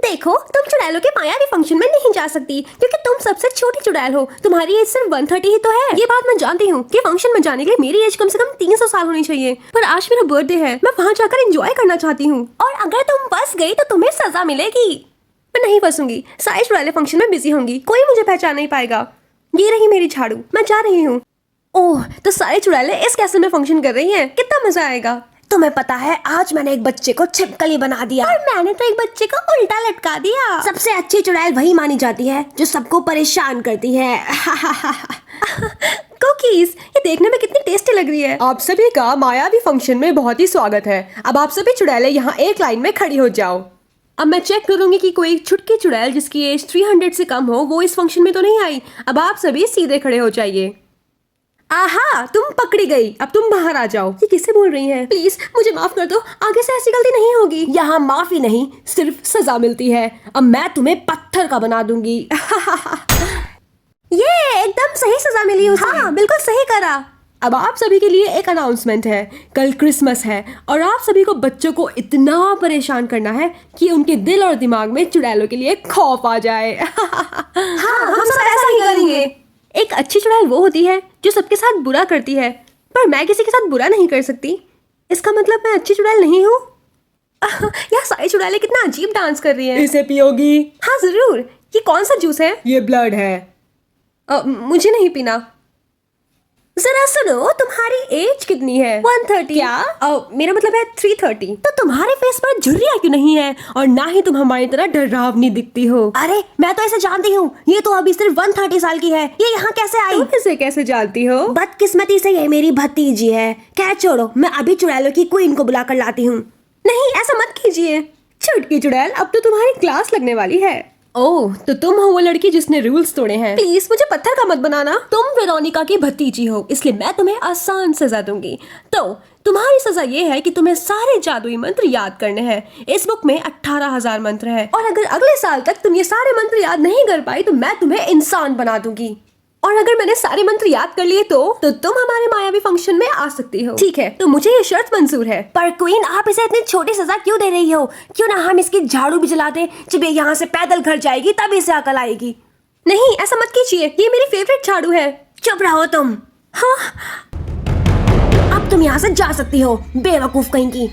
देखो, तुम चुड़ैलों के मायावी फंक्शन में नहीं जा सकती क्योंकि तुम सबसे छोटी चुड़ैल हो। तुम्हारी एज सिर्फ 130 ही तो है। ये बात मैं जानती हूँ कि फंक्शन में जाने के लिए मेरी एज कम से कम 300 साल होनी चाहिए, पर आज मेरा बर्थडे है, मैं वहाँ जाकर एंजॉय करना चाहती हूँ। और अगर तुम फंस गई तो तुम्हें सजा मिलेगी। मैं नहीं फंसूंगी, सारी चुड़ैलें फंक्शन में बिजी होंगी, कोई मुझे पहचान नहीं पाएगा। ये रही मेरी झाड़ू, मैं जा रही हूँ। ओह, तो सारी चुड़ैलें इस कैसल में फंक्शन कर रही हैं, कितना मजा आएगा। तुम्हें पता है, आज मैंने एक बच्चे को छिपकली बना दिया और मैंने तो एक बच्चे को उल्टा लटका दिया। सबसे अच्छी चुड़ैल वही मानी जाती है जो सबको परेशान करती है। कुकीज, ये देखने में कितनी टेस्टी लग रही है। आप सभी का मायावी फंक्शन में बहुत ही स्वागत है। अब आप सभी चुड़ैलें यहाँ एक लाइन में खड़ी हो जाओ। अब मैं चेक करूंगी कि कोई छुटकी चुड़ैल जिसकी एज 300 से कम हो वो इस फंक्शन में तो नहीं आई। अब आप सभी सीधे खड़े हो जाइए। आहा, तुम पकड़ी गई, अब तुम बाहर आ जाओ। ये किससे बोल रही हैं? प्लीज मुझे माफ कर दो, आगे से ऐसी गलती नहीं होगी। यहाँ माफी नहीं, सिर्फ सजा मिलती है। अब मैं तुम्हें पत्थर का बना दूंगी। ये एकदम सही सजा मिली उसे। हाँ, बिल्कुल सही करा। अब आप सभी के लिए एक अनाउंसमेंट है। कल क्रिसमस है और आप सभी को बच्चों को इतना परेशान करना है कि उनके दिल और दिमाग में चुड़ैलों के लिए खौफ आ जाए। हाँ, हम सब ऐसा ही करेंगे। एक अच्छी चुड़ैल वो होती है जो सबके साथ बुरा करती है, पर मैं किसी के साथ बुरा नहीं कर सकती। इसका मतलब मैं अच्छी चुड़ैल नहीं हूँ। यार, सारी चुड़ैलें कितना अजीब डांस कर रही हैं। इसे पियोगी? हाँ जरूर। ये कौन सा जूस है? ये ब्लड है। मुझे नहीं पीना। जरा सुनो, तुम्हारी एज कितनी है? 130। क्या? मेरा मतलब है 330। तो तुम्हारे फेस पर झुर्रियाँ क्यों नहीं है और ना ही तुम हमारी तरह डरावनी दिखती हो? अरे मैं तो ऐसे जानती हूँ, ये तो अभी सिर्फ 130 साल की है। ये यहाँ कैसे आई? तुम इसे कैसे जानती हो? बदकिस्मती से ये मेरी भतीजी है। खैर छोड़ो, मैं अभी चुड़ैलों की क्वीन को बुला कर लाती हूँ। नहीं, ऐसा मत कीजिए। छुटकी चुड़ैल, अब तो तुम्हारी क्लास लगने वाली है। ओह, तो तुम हो वो लड़की जिसने रूल्स तोड़े हैं। प्लीज मुझे पत्थर का मत बनाना। तुम वेरोनिका की भतीजी हो, इसलिए मैं तुम्हें आसान सजा दूंगी। तो तुम्हारी सजा ये है कि तुम्हें सारे जादुई मंत्र याद करने हैं। इस बुक में 18,000 मंत्र है और अगर अगले साल तक तुम ये सारे मंत्र याद नहीं कर पाई तो मैं तुम्हें इंसान बना दूंगी। और अगर मैंने सारे मंत्र याद कर लिए तो तुम हमारे मायावी फंक्शन में आ सकती हो। ठीक है, तो मुझे ये शर्त मंजूर है। पर क्वीन, आप इसे इतनी छोटी सजा क्यों दे रही हो? क्यों ना हम इसकी झाड़ू भी जला दें? जब ये यहाँ से पैदल घर जाएगी तब इसे अकल आएगी। नहीं, ऐसा मत कीजिए, ये मेरी फेवरेट झाड़ू है। चुप रहो तुम। हाँ, अब तुम यहाँ से जा सकती हो, बेवकूफ कहीं की।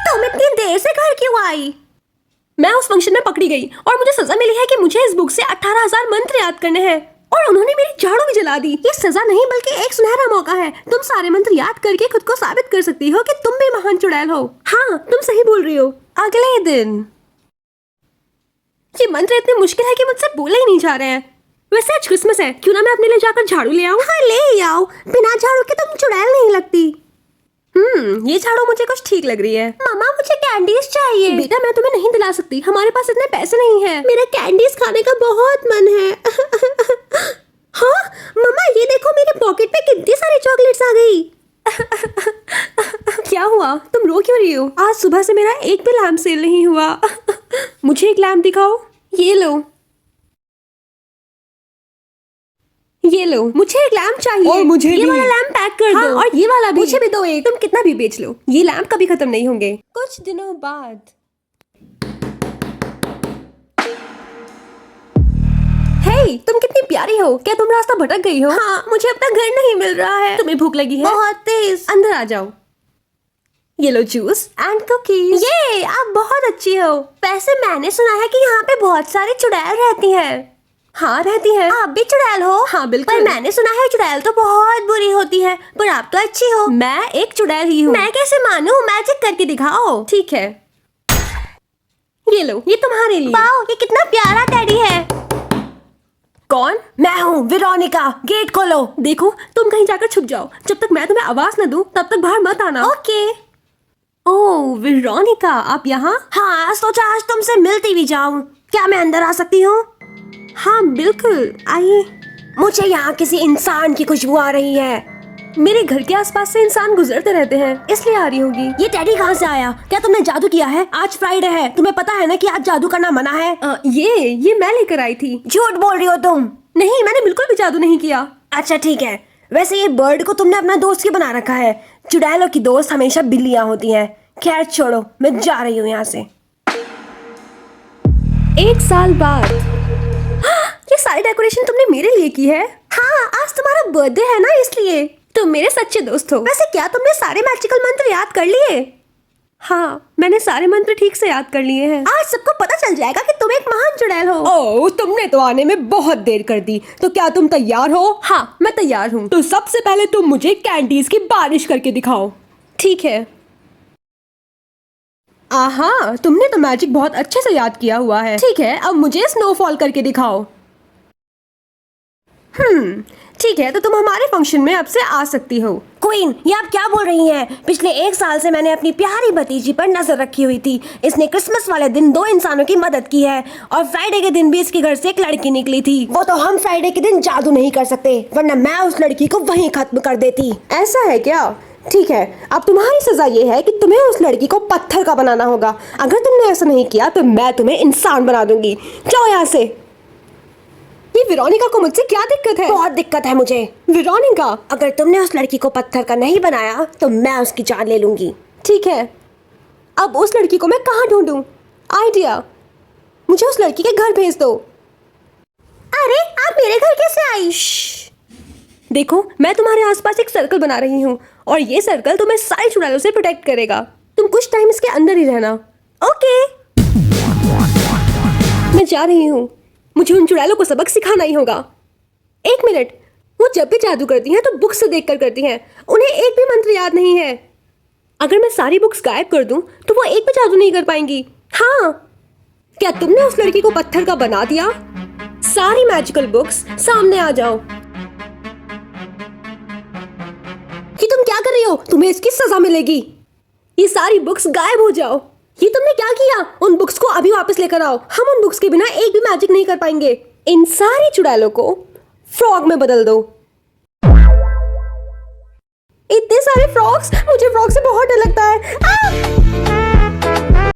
तुम इतनी देर से घर क्यों आई? मैं उस फंक्शन में पकड़ी गई और मुझे सजा मिली है कि मुझे इस बुक से 18,000 मंत्र याद करने हैं और उन्होंने मेरी झाड़ू भी जला दी। ये सजा नहीं बल्कि एक सुनहरा मौका है। तुम सारे मंत्र याद करके खुद को साबित कर सकती हो कि तुम भी महान चुड़ैल हो। हाँ, तुम सही बोल रही हो। अगले दिन ये मंत्र इतने मुश्किल है कि मुझसे बोले ही नहीं जा रहे हैं। वैसे आज क्रिसमस है, क्यों ना मैं अपने लिए जाकर झाड़ू ले आऊं? हाँ, ले ही आओ। बिना झाड़ू के तुम चुड़ैल नहीं लगती। ये झाड़ू मुझे कुछ ठीक लग रही है। मामा, मुझे कैंडीज चाहिए। बेटा, मैं तुम्हें नहीं दिला सकती, हमारे पास इतने पैसे नहीं है। मेरा कैंडीज खाने का बहुत मन है। हाँ मामा, ये देखो मेरे पॉकेट पे कितनी सारी चॉकलेट्स आ गई। क्या हुआ, तुम रो क्यों रही हो? आज सुबह से मेरा एक भी लैम्प सेल नहीं हुआ। मुझे एक लैम्प दिखाओ। ये लो, ये लो। मुझे एक लैम्प चाहिए। और मुझे ये भी। वाला लैम्प पैक कर हाँ, दो। और ये वाला भी। मुझे भी दो एक। तुम कितना भी बेच लो, ये लैम्प कभी खत्म नहीं होंगे। कुछ दिनों बाद हे, तुम कितनी प्यारी हो। क्या तुम रास्ता भटक गई हो? हाँ, मुझे अपना घर नहीं मिल रहा है। तुम्हें भूख लगी है? बहुत तेज। अंदर आ जाओ। ये लो जूस एंड कुकीज। ये आप बहुत अच्छी हो। वैसे मैंने सुना है कि यहाँ पे बहुत सारी चुड़ैल रहती हैं। हाँ, रहती है। आप भी चुड़ैल हो? हाँ, बिल्कुल। पर मैंने सुना है चुड़ैल तो बहुत बुरी होती है, पर आप तो अच्छी हो। मैं एक चुड़ैल ही हूँ। मैं कैसे मानूं? मैजिक करके दिखाओ। ठीक है, ये लो, ये तुम्हारे लिए। वाओ, ये कितना प्यारा टेडी है। कौन? मैं हूँ वेरोनिका। गेट खोलो। देखो, तुम कहीं जाकर छुप जाओ। जब तक मैं तुम्हें आवाज न दूं तब तक बाहर मत आना। ओके। ओह वेरोनिका, आप यहाँ? हाँ, सोचा आज तुमसे मिलती भी जाऊं। क्या मैं अंदर आ सकती हूँ? हाँ बिल्कुल, आइए। मुझे यहाँ किसी इंसान की खुशबू आ रही है। मेरे घर के आसपास से इंसान गुजरते रहते हैं, इसलिए आ रही होगी। ये टेडी कहाँ से आया? क्या तुमने जादू किया है? आज फ्राइडे है, तुम्हें पता है ना कि आज जादू करना मना है। ये मैं लेकर आई थी। झूठ बोल रही हो तुम। नहीं, मैंने बिल्कुल भी जादू नहीं किया। अच्छा ठीक है। वैसे ये बर्ड को तुमने अपना दोस्त क्यों बना रखा है? चुड़ैलों की दोस्त हमेशा बिल्लियाँ होती हैं। खैर छोड़ो, मैं जा रही हूँ यहाँ से। 1 साल बाद। ये सारी डेकोरेशन तुमने मेरे लिए की है? हाँ, आज तुम्हारा बर्थडे है ना, इसलिए। तुम मेरे सच्चे दोस्त हो। वैसे क्या तुमने सारे मैजिकल मंत्र याद कर लिए? हाँ, मैंने सारे मंत्र ठीक से याद कर लिए हैं। आज सबको पता चल जाएगा कि तुम एक महान चुड़ैल हो। ओह, तुमने तो आने में बहुत देर कर दी। तो क्या तुम तैयार हो? हाँ, मैं तैयार हूँ। तो सबसे पहले तुम मुझे कैंडीज की बारिश करके दिखाओ। ठीक है। आहा, तुमने तो मैजिक बहुत अच्छे से याद किया हुआ है। ठीक है, अब मुझे स्नोफॉल करके दिखाओ। ठीक है, तो तुम हमारे फंक्शन में अब से आ सकती हो। क्वीन, ये आप क्या बोल रही हैं? पिछले 1 साल से मैंने अपनी प्यारी भतीजी पर नजर रखी हुई थी। इसने क्रिसमस वाले दिन 2 इंसानों की मदद की है और फ्राइडे के दिन भी इसके घर से एक लड़की निकली थी। वो तो हम फ्राइडे के दिन जादू नहीं कर सकते, वरना मैं उस लड़की को वहीं खत्म कर देती। ऐसा है क्या? ठीक है, अब तुम्हारी सजा ये है कि तुम्हें उस लड़की को पत्थर का बनाना होगा। अगर तुमने ऐसा नहीं किया तो मैं तुम्हें इंसान बना दूंगी। जाओ यहाँ से। ये वेरोनिका को मुझसे क्या दिक्कत है? बहुत दिक्कत है मुझे। वेरोनिका, अगर तुमने उस लड़की को पत्थर का नहीं बनाया तो मैं उसकी जान ले लूंगी। ठीक है, अब उस लड़की को मैं कहाँ ढूंढूं? आइडिया, मुझे उस लड़की के घर भेज दो। अरे, आप मेरे घर कैसे आई? देखो, मैं तुम्हारे आसपास एक सर्कल बना रही हूँ और ये सर्कल तुम्हें सारी चुड़ैलों से प्रोटेक्ट करेगा। तुम कुछ टाइम इसके अंदर ही रहना। ओके। मैं जा रही हूँ। मुझे उन चुड़ैलों को सबक सिखाना ही होगा। 1 मिनट, वो जब भी जादू करती हैं तो बुक्स से देखकर करती हैं। उन्हें एक भी मंत्र याद नहीं है। अगर मैं सारी बुक्स गायब कर दूं तो वो एक भी जादू नहीं कर पाएंगी। हाँ, क्या तुमने उस लड़की को पत्थर का बना दिया? सारी मैजिकल बुक्स सामने आ जाओ। कि तुम क्या कर रही हो? तुम्हें इसकी सजा मिलेगी। ये सारी बुक्स गायब हो जाओ। ये तुमने क्या किया? उन बुक्स को अभी वापस लेकर आओ। हम उन बुक्स के बिना एक भी मैजिक नहीं कर पाएंगे। इन सारी चुड़ैलों को फ्रॉग में बदल दो। इतने सारे फ्रॉग्स, मुझे फ्रॉग से बहुत डर लगता है।